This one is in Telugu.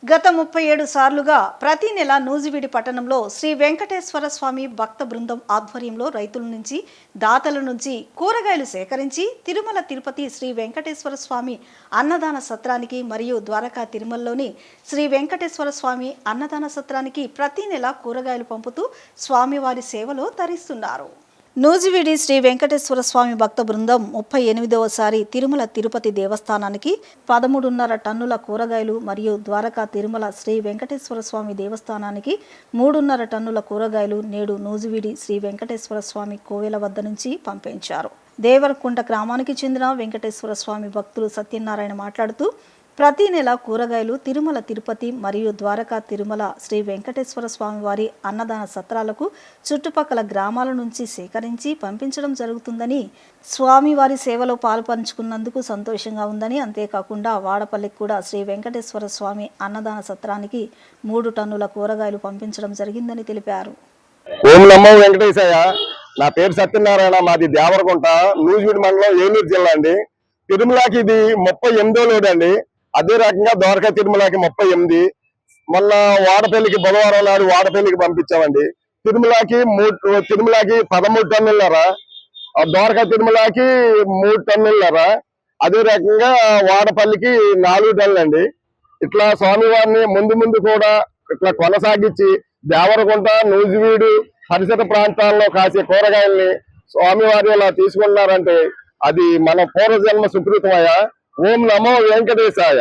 గత 37 సార్లుగా ప్రతి నెల నూజివీడి పట్టణంలో శ్రీ వెంకటేశ్వర స్వామి భక్త బృందం ఆధ్వర్యంలో రైతుల నుంచి దాతల నుంచి కూరగాయలు సేకరించి తిరుమల తిరుపతి శ్రీ వెంకటేశ్వర స్వామి అన్నదాన సత్రానికి మరియు ద్వారకా తిరుమలలోని శ్రీ వెంకటేశ్వర స్వామి అన్నదాన సత్రానికి ప్రతి నెల కూరగాయలు పంపుతూ స్వామివారి సేవలో తరిస్తున్నారు. నూజివీడి శ్రీ వెంకటేశ్వర స్వామి భక్త బృందం 38వసారి తిరుమల తిరుపతి దేవస్థానానికి 13.5 టన్నుల కూరగాయలు మరియు ద్వారకా తిరుమల శ్రీ వెంకటేశ్వర స్వామి దేవస్థానానికి 3.5 టన్నుల కూరగాయలు నేడు నూజివీడి శ్రీ వెంకటేశ్వర స్వామి కోవెల వద్ద నుంచి పంపించారు. దేవరకుంట గ్రామానికి చెందిన వెంకటేశ్వర స్వామి భక్తులు సత్యనారాయణ మాట్లాడుతూ ప్రతి నెల కూరగాయలు తిరుమల తిరుపతి మరియు ద్వారకా తిరుమల శ్రీ వెంకటేశ్వర స్వామి వారి అన్నదాన సత్రాలకు చుట్టుపక్కల గ్రామాల నుంచి సేకరించి పంపించడం జరుగుతుందని, స్వామివారి సేవలో పాల్పంచుకున్నందుకు సంతోషంగా ఉందని, అంతేకాకుండా వాడపల్లికి కూడా శ్రీ వెంకటేశ్వర స్వామి అన్నదాన సత్రానికి 3 టన్నుల కూరగాయలు పంపించడం జరిగిందని తెలిపారు. ఓం నమో వెంకటేశయ్య. నా పేరు సత్యనారాయణ. మాది దేవరకుంట, నూజివీడి మండలం, ఏలూరు జిల్లా అండి. తిరుమలకి ఇది 38వ లోడ్ అండి. అదే రకంగా ద్వారకా తిరుమలకి 38. మొన్న వాడపల్లికి బుధవారం నాడు వాడపల్లికి పంపించామండి. తిరుమలకి 13 టన్నులన్నర, ద్వారకా తిరుమలకి 3 టన్నులన్నర, అదే రకంగా వాడపల్లికి 4 టన్నులు అండి. ఇట్లా స్వామివారిని ముందు కూడా ఇట్లా కొనసాగించి దేవరకుంట, నూజివీడు పరిసర ప్రాంతాల్లో కాసే కూరగాయల్ని స్వామివారి ఇలా తీసుకున్నారంటే అది మన పూర్వజన్మ సుకృతమయ్యా. ఓం నమో వెంకటేశాయ.